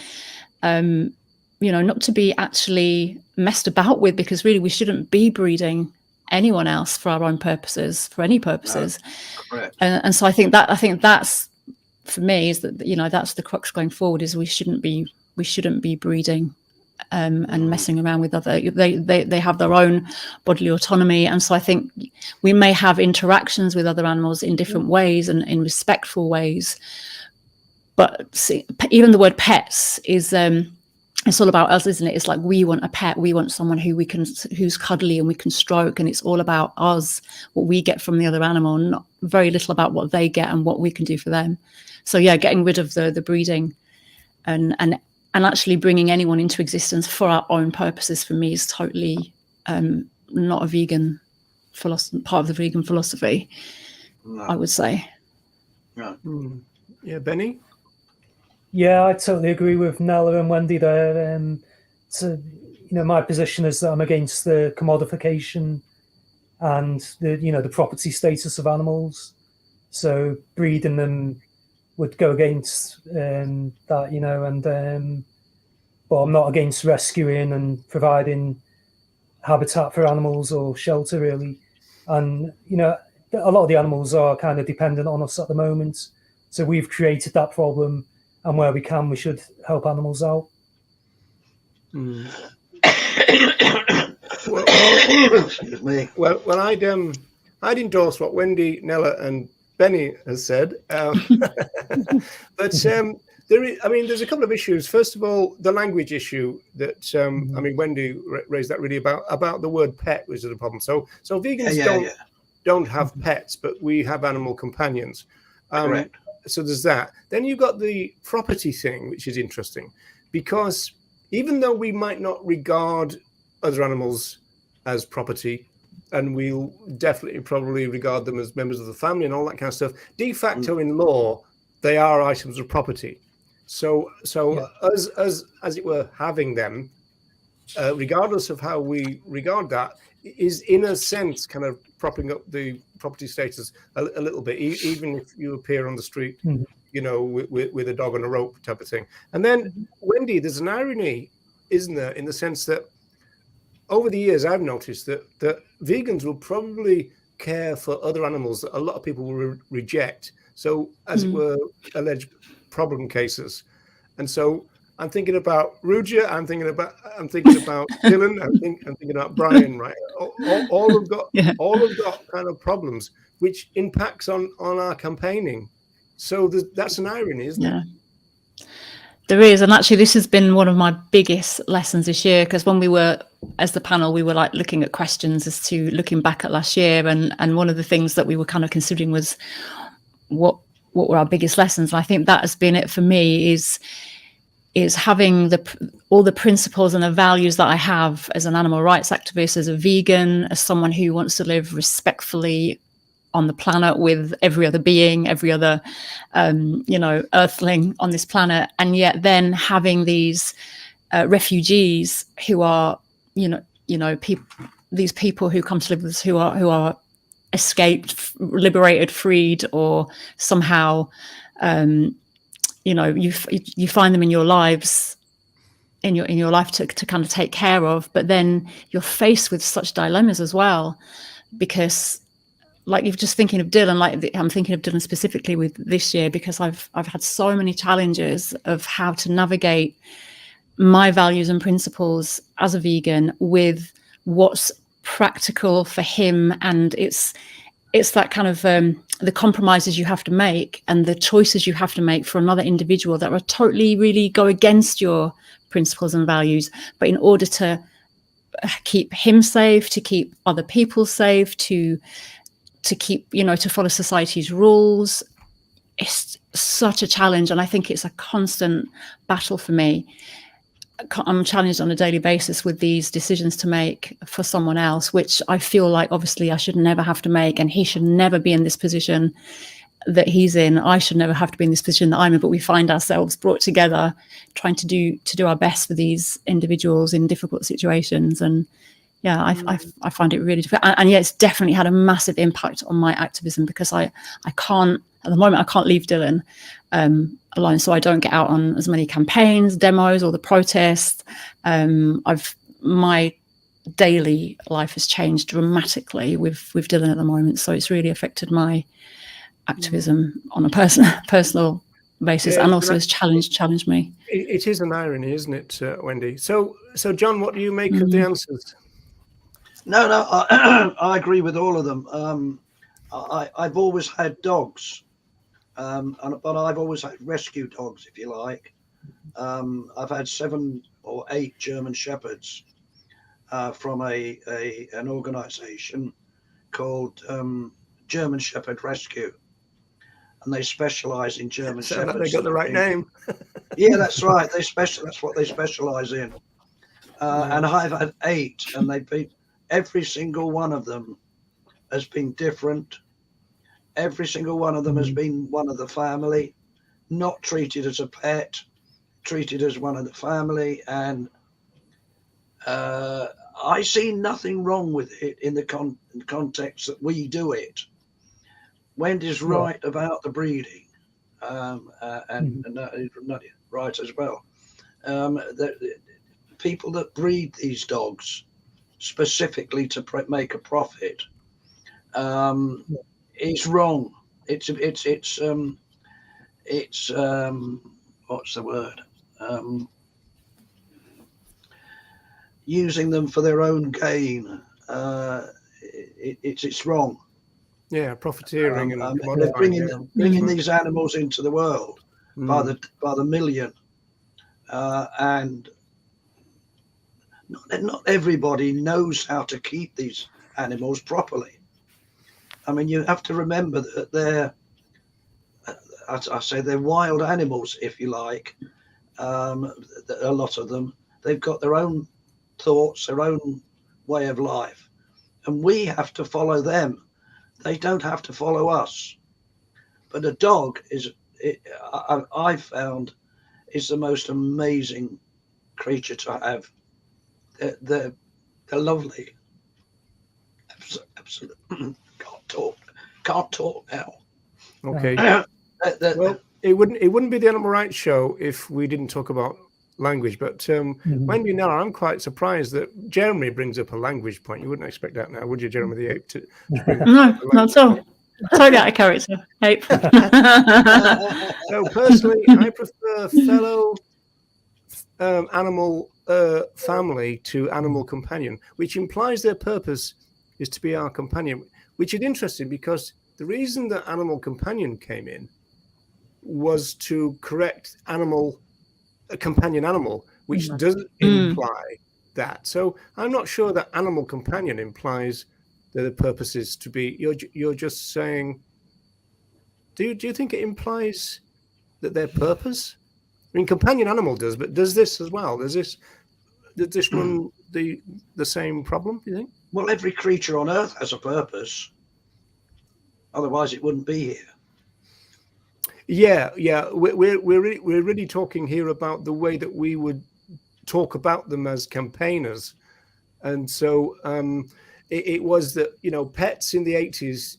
not to be actually messed about with, because really we shouldn't be breeding anyone else for our own purposes, for any purposes. No, correct. And so I think that's, for me, is that, that's the crux going forward, is we shouldn't be breeding and messing around with other. They have their own bodily autonomy, and so I think we may have interactions with other animals in different ways and in respectful ways. But see, even the word pets is it's all about us, isn't it? It's like, we want a pet, we want someone who's cuddly and we can stroke, and it's all about us, what we get from the other animal, not very little about what they get and what we can do for them. So yeah, getting rid of the breeding and actually bringing anyone into existence for our own purposes, for me, is totally not a vegan philosophy, part of the vegan philosophy. No. I would say. No. Yeah, Benny? Yeah, I totally agree with Nella and Wendy there. So, my position is that I'm against the commodification and the property status of animals. So breeding them would go against that, but I'm not against rescuing and providing habitat for animals or shelter, really. And, a lot of the animals are kind of dependent on us at the moment. So we've created that problem. And where we can, we should help animals out. Excuse me. Well, I'd endorse what Wendy, Nella, and Benny has said. But there's a couple of issues. First of all, the language issue that Wendy raised that really about the word pet, which is a problem. So vegans don't have pets, but we have animal companions. Correct. So there's that. Then you've got the property thing, which is interesting, because even though we might not regard other animals as property, and we'll definitely probably regard them as members of the family and all that kind of stuff, de facto in law, they are items of property. So as it were, having them, regardless of how we regard that, is in a sense kind of propping up the property status a little bit, even if you appear on the street, with a dog on a rope type of thing. And then, Wendy, there's an irony, isn't there, in the sense that over the years I've noticed that vegans will probably care for other animals that a lot of people will reject. So, as it were, alleged problem cases. And so I'm thinking about Ruja. I'm thinking about Dylan. I'm thinking about Brian. Right, all have got kind of problems, which impacts on our campaigning. So that's an irony, isn't it? There is, and actually, this has been one of my biggest lessons this year, because when we were, as the panel, we were like looking at questions as to looking back at last year, and one of the things that we were kind of considering was what what were our biggest lessons. And I think that has been it for me, is having all the principles and the values that I have as an animal rights activist, as a vegan, as someone who wants to live respectfully on the planet with every other being, every other, earthling on this planet. And yet then having these refugees who are, these people who come to live with us who are escaped, liberated, freed, or somehow, you find them in your lives, in your life to kind of take care of. But then you're faced with such dilemmas as well, because like you're just thinking of Dylan, like I'm thinking of Dylan specifically with this year, because I've had so many challenges of how to navigate my values and principles as a vegan with what's practical for him. And it's that kind of the compromises you have to make and the choices you have to make for another individual that are totally really go against your principles and values. But in order to keep him safe, to keep other people safe, to keep, to follow society's rules, it's such a challenge. And I think it's a constant battle for me. I'm challenged on a daily basis with these decisions to make for someone else, which I feel like obviously I should never have to make, and he should never be in this position that he's in. I should never have to be in this position that I'm in, but we find ourselves brought together trying to do our best for these individuals in difficult situations. And yeah, I find it really difficult. And yeah, it's definitely had a massive impact on my activism, because I can't, at the moment, I can't leave Dylan alone, so I don't get out on as many campaigns, demos, or the protests. My daily life has changed dramatically with Dylan at the moment, so it's really affected my activism on a personal basis, and also has challenged me. It is an irony, isn't it, Wendy? So John, what do you make of the answers? No, I agree with all of them. I've always had dogs, but I've always had rescue dogs, if you like. I've had 7 or 8 German Shepherds from an organisation called German Shepherd Rescue, and they specialise in German Shepherds. They got the right name. Yeah, that's right. That's what they specialise in. And I've had 8, and they've been. Every single one of them has been different. Every single one of them has been one of the family, not treated as a pet, treated as one of the family. And I see nothing wrong with it in the context that we do it. Wendy's right about the breeding, and not right as well. The people that breed these dogs specifically to make a profit is wrong. It's what's the word? Using them for their own gain. It's wrong. Yeah, profiteering and they're bringing these animals into the world by the million, and not everybody knows how to keep these animals properly. I mean, you have to remember that they're wild animals, if you like. A lot of them, they've got their own thoughts, their own way of life, and we have to follow them. They don't have to follow us. But a dog I found is the most amazing creature to have. They're lovely. Absolutely. Can't talk now. Okay. Well, it wouldn't be the Animal Rights Show if we didn't talk about language. But Wendy, now I'm quite surprised that Jeremy brings up a language point. You wouldn't expect that now, would you, Jeremy the Ape? No, not at all. Totally out of character. Ape. So personally, I prefer fellow animal family to animal companion, which implies their purpose is to be our companion, which is interesting because the reason that animal companion came in was to correct a companion animal, which doesn't imply that. So I'm not sure that animal companion implies that the purpose is to be. You're just saying do you think it implies that their purpose? I mean, companion animal does, but does this as well? Does this run the same problem, do you think? Well, every creature on Earth has a purpose. Otherwise, it wouldn't be here. Yeah. We're really talking here about the way that we would talk about them as campaigners, and so it was that, you know, pets in the 80s,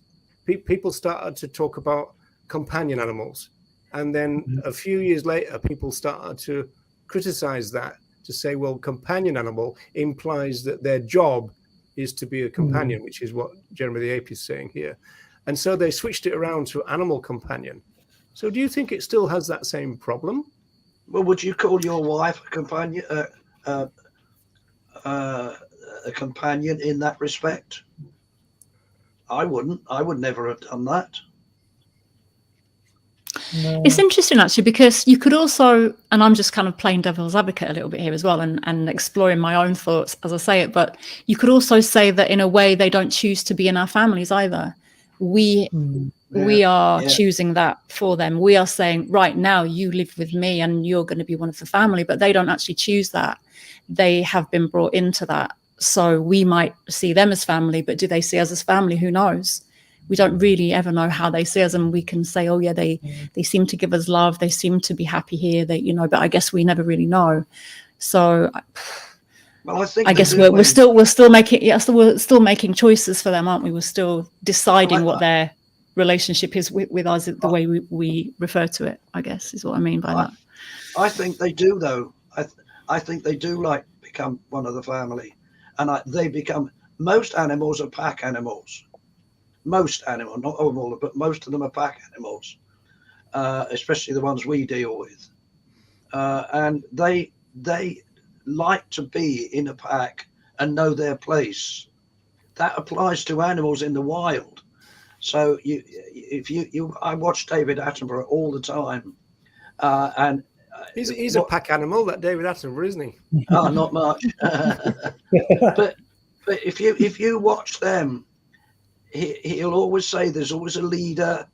people started to talk about companion animals, and then a few years later, people started to criticize that, to say, well, companion animal implies that their job is to be a companion, which is what Jeremy the Ape is saying here. And so they switched it around to animal companion. So do you think it still has that same problem? Well, would you call your wife a companion, a companion in that respect? I wouldn't. I would never have done that. No. It's interesting, actually, because you could also, and I'm just kind of playing devil's advocate a little bit here as well, and exploring my own thoughts as I say it, but you could also say that in a way they don't choose to be in our families either. We are choosing that for them. We are saying, right now, you live with me and you're going to be one of the family, but they don't actually choose that. They have been brought into that. So we might see them as family, but do they see us as family? Who knows? We don't really ever know how they see us, and we can say, oh yeah, they seem to give us love, they seem to be happy here, they, you know, but I guess we never really know. So well, I guess we're still making choices for them, aren't we? We're still deciding what their relationship is with us, the way we refer to it, I guess, is what I mean by that. I think they do, though. I think they do like become one of the family, and they become. Most animals are pack animals. Most animals, not all, but most of them are pack animals, especially the ones we deal with, and they like to be in a pack and know their place. That applies to animals in the wild. So I watch David Attenborough all the time, and he's a pack animal, that David Attenborough, isn't he? Oh, not much. but if you watch them, he'll always say there's always a leader,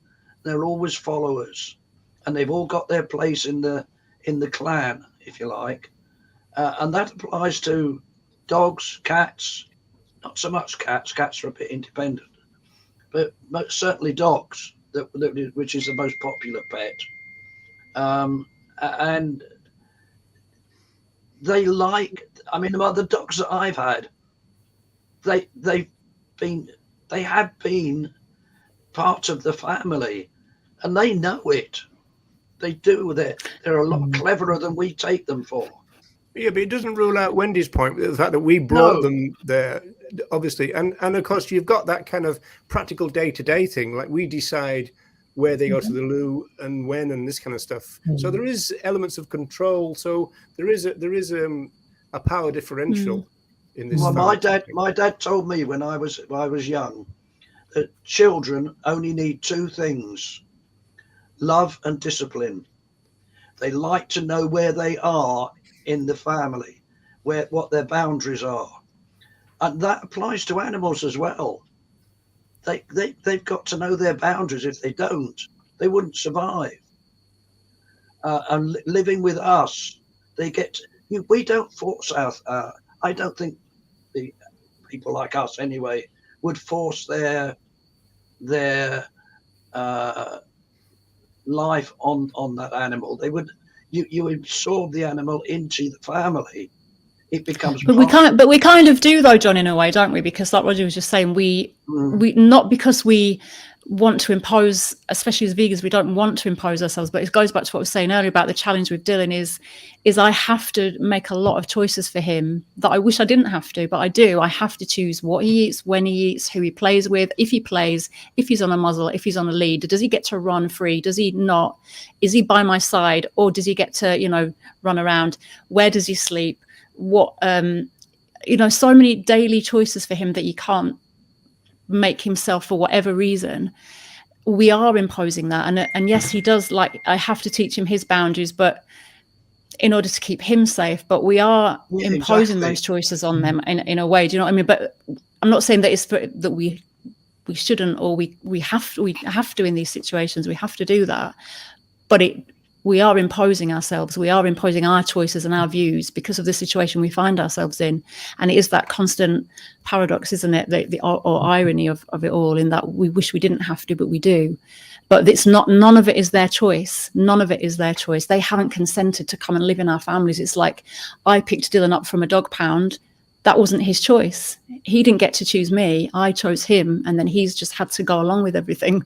there are always followers, and they've all got their place in the clan, if you like, and that applies to dogs, cats. Not so much cats. Cats are a bit independent, but certainly dogs, which is the most popular pet, and they like. I mean, the dogs that I've had, they have been part of the family, and they know it. They do. They're a lot cleverer than we take them for. Yeah, but it doesn't rule out Wendy's point, the fact that we brought them there, obviously. And of course, you've got that kind of practical day-to-day thing. Like, we decide where they go to the loo and when and this kind of stuff. So there is elements of control. So there is a power differential. In this. Well, my dad told me when I was young that children only need two things: love and discipline. They like to know where they are in the family, what their boundaries are, and that applies to animals as well. They've got to know their boundaries. If they don't, they wouldn't survive. And living with us, we don't force our. I don't think the people like us anyway would force their life on that animal. They would. You absorb the animal into the family. It becomes. But we kind of do, though, John, in a way, don't we? Because like Roger was just saying, we not because we want to impose, especially as vegans, we don't want to impose ourselves. But it goes back to what I was saying earlier about the challenge with Dylan is I have to make a lot of choices for him that I wish I didn't have to, but I do. I have to choose what he eats, when he eats, who he plays with, if he plays, if he's on a muzzle, if he's on a lead, does he get to run free? Does he not? Is he by my side, or does he get to, run around? Where does he sleep? What, so many daily choices for him that he can't make himself for whatever reason. We are imposing that, and yes, he does. Like, I have to teach him his boundaries, but in order to keep him safe. But we are imposing those choices on them in a way. Do you know what I mean? But I'm not saying that it's that we we shouldn't, or we have to in these situations. We have to do that, but we are imposing ourselves. We are imposing our choices and our views because of the situation we find ourselves in. And it is that constant paradox, isn't it? Or irony of it all, in that we wish we didn't have to, but we do. But it's not, none of it is their choice. None of it is their choice. They haven't consented to come and live in our families. It's like, I picked Dylan up from a dog pound. That wasn't his choice. He didn't get to choose me. I chose him. And then he's just had to go along with everything,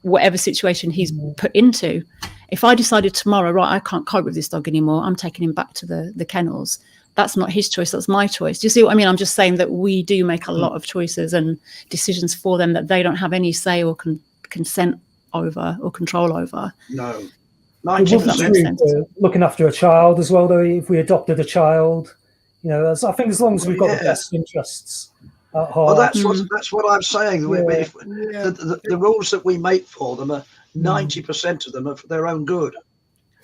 whatever situation he's put into. If I decided tomorrow, right, I can't cope with this dog anymore, I'm taking him back to the kennels. That's not his choice. That's my choice. Do you see what I mean? I'm just saying that we do make a lot of choices and decisions for them that they don't have any say or consent over or control over. No. 90%. Looking after a child as well, though, if we adopted a child, you know, I think as long as we've got the best interests at heart. Well, that's what I'm saying. The rules that we make for them are 90% of them are for their own good.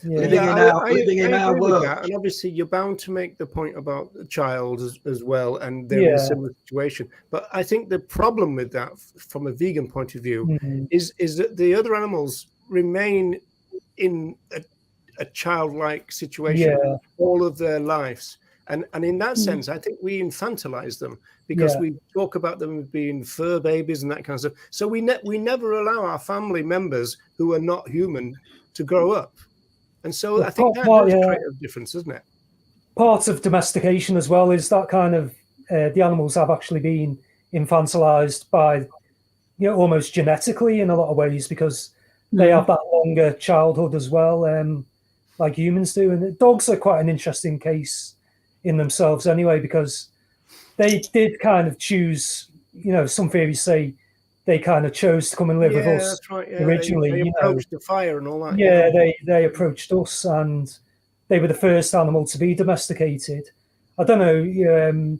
Living in our world. And obviously you're bound to make the point about the child as well, and they're in a similar situation. But I think the problem with that from a vegan point of view is that the other animals remain in a childlike situation all of their lives. And in that sense, I think we infantilize them because we talk about them as being fur babies and that kind of stuff. So we never allow our family members who are not human to grow up. And so I think that does create a difference, doesn't it? Part of domestication as well is that kind of the animals have actually been infantilized by, you know, almost genetically in a lot of ways, because they have that longer childhood as well, like humans do. And dogs are quite an interesting case in themselves anyway, because they did kind of choose, you know, some theories say they kind of chose to come and live with us. That's right. Originally. They approached the fire and all that. Yeah, they approached us, and they were the first animal to be domesticated. I don't know,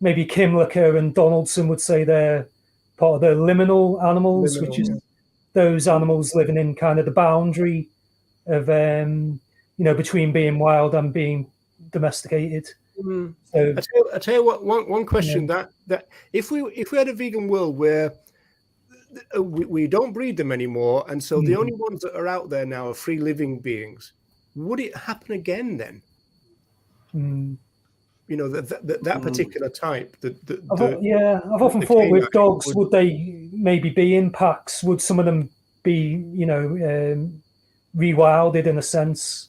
maybe Kimlicka and Donaldson would say they're part of the liminal animals, which is those animals living in kind of the boundary of, you know, between being wild and being domesticated. So, I tell you what, one question that if we had a vegan world where we don't breed them anymore, and so the only ones that are out there now are free living beings, would it happen again then? You know, that particular type. I've often thought with dogs, would they maybe be in packs? Would some of them be, you know, rewilded in a sense?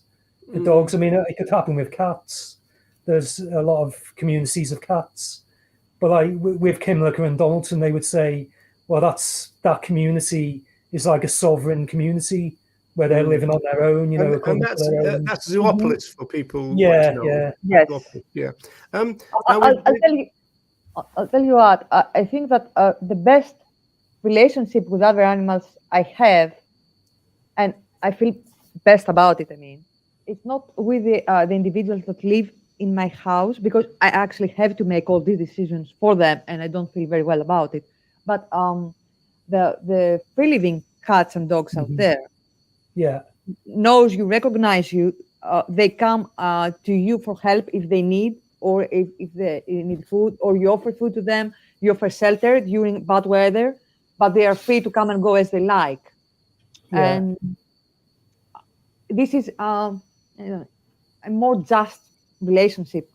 The dogs. I mean, it could happen with cats. There's a lot of communities of cats, but like with Kimlicka and Donaldson, they would say, well, that community is like a sovereign community where they're living on their own, you know. And that's zoopolis for people. Yes. I'll tell you what. I think that the best relationship with other animals I have, and I feel best about it. I mean, it's not with the individuals that live in my house, because I actually have to make all these decisions for them, and I don't feel very well about it. But the free living cats and dogs out there, knows you, recognize you. They come to you for help if they need, or if they need food, or you offer food to them. You offer shelter during bad weather, but they are free to come and go as they like. And this is a more just relationship,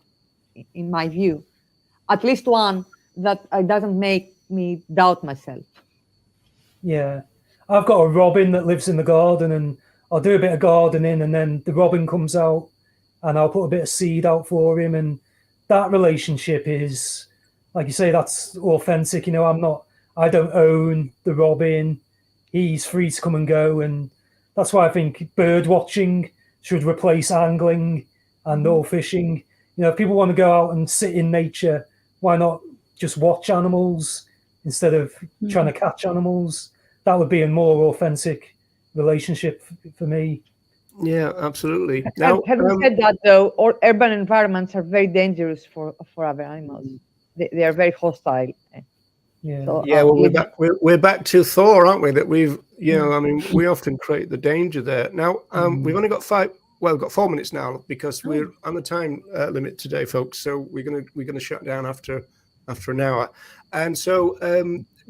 in my view, at least one that doesn't make me doubt myself. I've got a robin that lives in the garden, and I'll do a bit of gardening, and then the robin comes out and I'll put a bit of seed out for him, and that relationship is, like you say, that's authentic. You know, I don't own the robin. He's free to come and go, and that's why I think bird watching should replace angling and all fishing. You know, if people want to go out and sit in nature, why not just watch animals instead of trying to catch animals? That would be a more authentic relationship for me. Yeah, absolutely. Now, having said that, though, all urban environments are very dangerous for other animals. They are very hostile. So, we're back to Thor, aren't we? That we've, you know, I mean, we often create the danger there. Now, we've only got 4 minutes now, because we're on a time limit today, folks. So we're gonna shut down after an hour. And so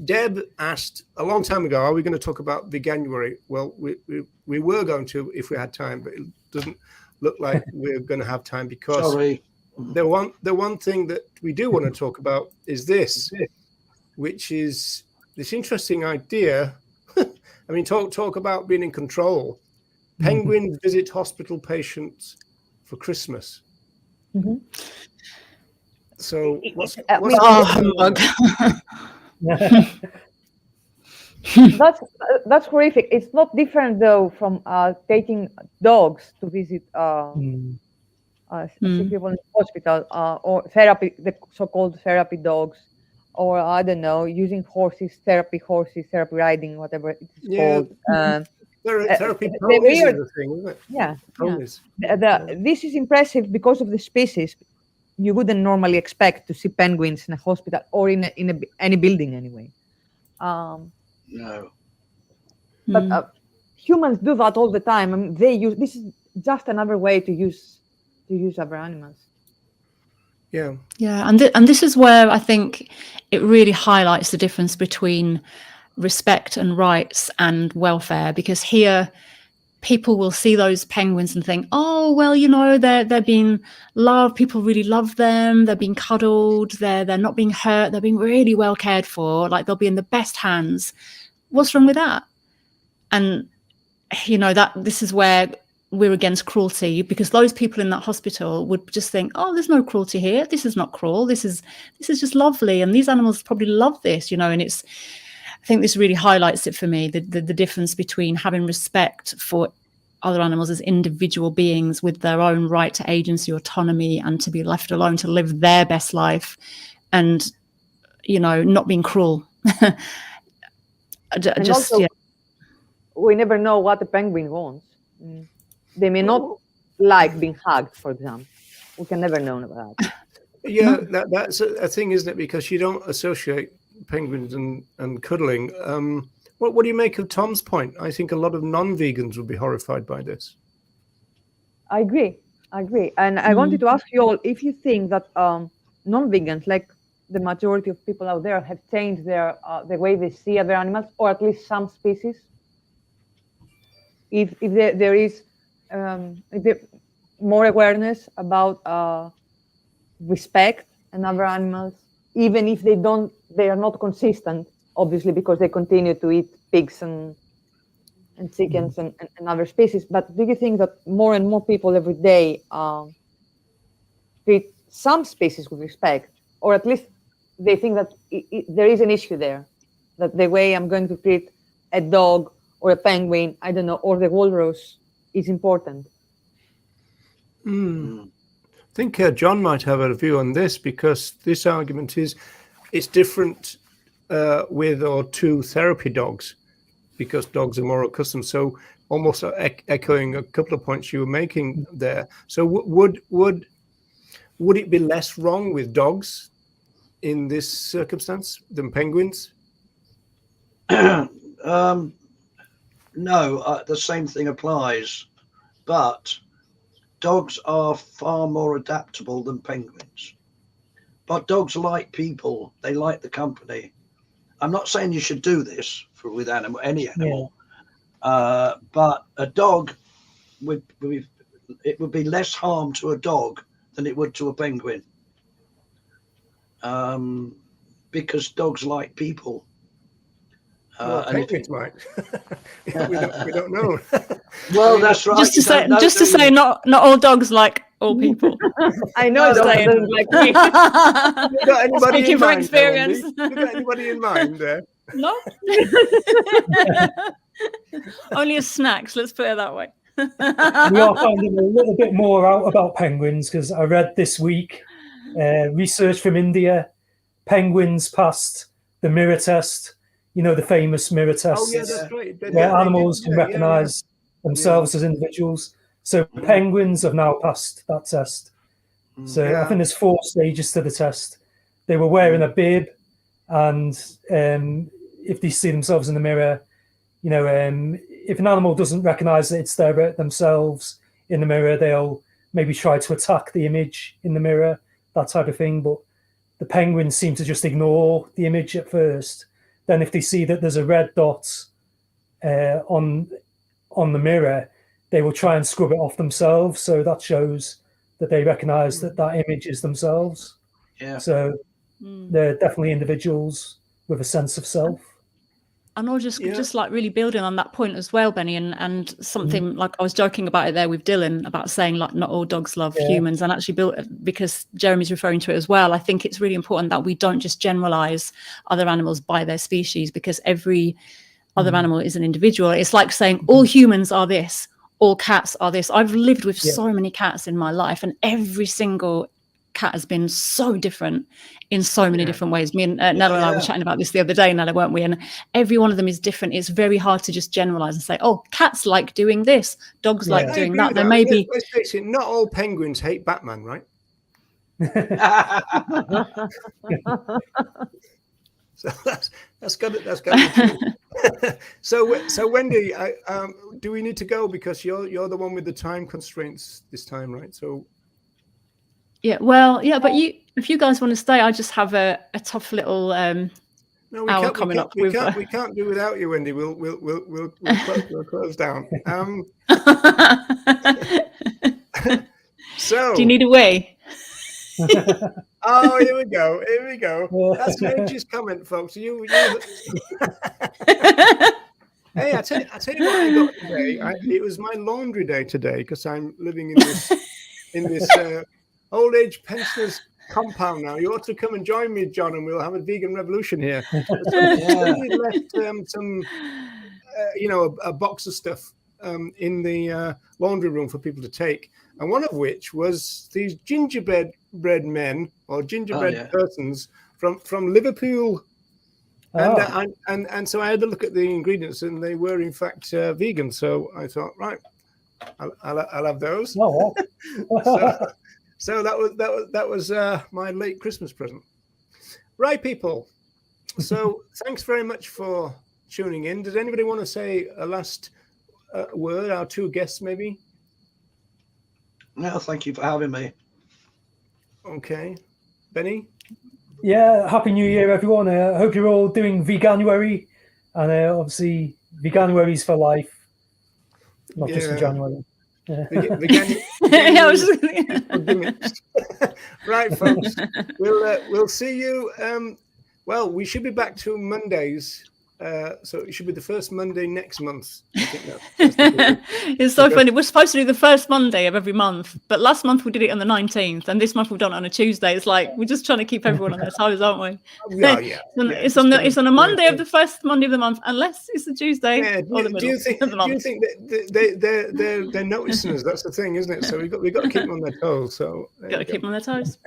Deb asked a long time ago, are we going to talk about veganuary? Well, we were going to if we had time, but it doesn't look like we're going to have time because Sorry. the one thing that we do want to talk about is this, which is this interesting idea. I mean, talk about being in control. Penguins visit hospital patients for Christmas. Mhm. So what's humbug. That's horrific. It's not different though from taking dogs to visit sick people in the hospital or therapy, the so-called therapy dogs, or I don't know, using therapy riding, whatever it's called. Therapy ponies is the thing, isn't it? Yeah. Ponies. This is impressive because of the species. You wouldn't normally expect to see penguins in a hospital or in any building anyway. No. But humans do that all the time. I mean, this is just another way to use other animals. Yeah, and this is where I think it really highlights the difference between respect and rights and welfare, because here people will see those penguins and think, oh well, you know, they're being loved, people really love them, they're being cuddled, they're not being hurt, they're being really well cared for, like they'll be in the best hands. What's wrong with that? And you know, that this is where we're against cruelty, because those people in that hospital would just think, oh, there's no cruelty here, this is not cruel, this is just lovely, and these animals probably love this, you know. And it's, I think this really highlights it for me, the difference between having respect for other animals as individual beings with their own right to agency, autonomy, and to be left alone to live their best life, and, you know, not being cruel. And also, we never know what a penguin wants. They may not like being hugged, for example. We can never know about that. Yeah, that's a thing, isn't it? Because you don't associate penguins and cuddling. What do you make of Tom's point? I think a lot of non-vegans would be horrified by this. I agree. And I wanted to ask you all if you think that non-vegans, like the majority of people out there, have changed the way they see other animals, or at least some species. If there is more awareness about respect and other animals, even if they are not consistent, obviously, because they continue to eat pigs and chickens and other species. But do you think that more and more people every day treat some species with respect, or at least they think that there is an issue there, that the way I'm going to treat a dog or a penguin, I don't know, or the walrus is important? I think John might have a view on this, because this argument is it's different with or to therapy dogs, because dogs are more accustomed. So almost echoing a couple of points you were making there. So would it be less wrong with dogs in this circumstance than penguins? No, the same thing applies, but dogs are far more adaptable than penguins. But dogs like people; they like the company. I'm not saying you should do this with any animal, but a dog it would be less harm to a dog than it would to a penguin, because dogs like people. Penguins might. we don't know. Well, that's right. Just to say, not all dogs like all people. I know dogs don't like me. You got anybody Speaking in from mind, experience. You got anybody in mind there? No. Only as snacks. Let's put it that way. We are finding a little bit more out about penguins, because I read this week research from India. Penguins passed the mirror test. You know, the famous mirror test. Oh, yeah, that's right. Where animals can recognize themselves as individuals. So penguins have now passed that test. So I think there's 4 stages to the test. They were wearing a bib, and if they see themselves in the mirror, you know, if an animal doesn't recognize that it's themselves in the mirror, they'll maybe try to attack the image in the mirror, that type of thing. But the penguins seem to just ignore the image at first. then if they see that there's a red dot on the mirror, they will try and scrub it off themselves. So that shows that they recognize that image is themselves. Yeah. So they're definitely individuals with a sense of self. And I'll just like really building on that point as well, Benny, and something like I was joking about it there with Dylan about saying like not all dogs love humans, and actually because Jeremy's referring to it as well. I think it's really important that we don't just generalize other animals by their species, because every other animal is an individual. It's like saying all humans are this, all cats are this. I've lived with so many cats in my life, and every single cat has been so different in so many different ways. Me and Nella and I were chatting about this the other day, Nella, weren't we? And every one of them is different. It's very hard to just generalize and say, oh, cats like doing this, dogs like doing that. There may be. Let's face it, not all penguins hate Batman, right? So that's got it. So Wendy, do we need to go, because you're the one with the time constraints this time, right? So. Yeah, well, yeah, but if you guys want to stay, I just have a tough little hour coming up. We can't do without you, Wendy. We'll close down. So, do you need a way? Oh, here we go. That's Nature's comment, folks. Hey, I tell you what I got today. It was my laundry day today, because I'm living in this old age pensioners compound now. You ought to come and join me, John, and we'll have a vegan revolution here. Somebody left some a box of stuff in the laundry room for people to take, and one of which was these gingerbread men or gingerbread persons from Liverpool. And so I had to look at the ingredients, and they were in fact vegan. So I thought, right, I'll have those. Oh. So that was my late Christmas present. Right, people. So thanks very much for tuning in. Does anybody want to say a last word? Our two guests, maybe. No, thank you for having me. Okay, Benny. Yeah, Happy New Year, everyone. I hope you're all doing Veganuary, and obviously Veganuary's for life, not just for January. Right, folks. We'll see you. Well, we should be back to Mondays. So it should be the first Monday next month. I think it's so funny. We're supposed to do the first Monday of every month, but last month we did it on the 19th, and this month we've done it on a Tuesday. It's like we're just trying to keep everyone on their toes, aren't we? It's on a Monday of the first Monday of the month, unless it's a Tuesday or the middle. Do you think that they're noticing us? That's the thing, isn't it? So we got to keep them on their toes. So got to keep them on their toes.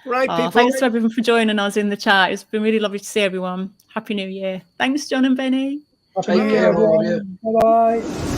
Right, people. Thanks to everyone for joining us in the chat. It's been really lovely to see everyone. Happy New Year. Thanks, John and Benny. Take care, everyone. Bye-bye.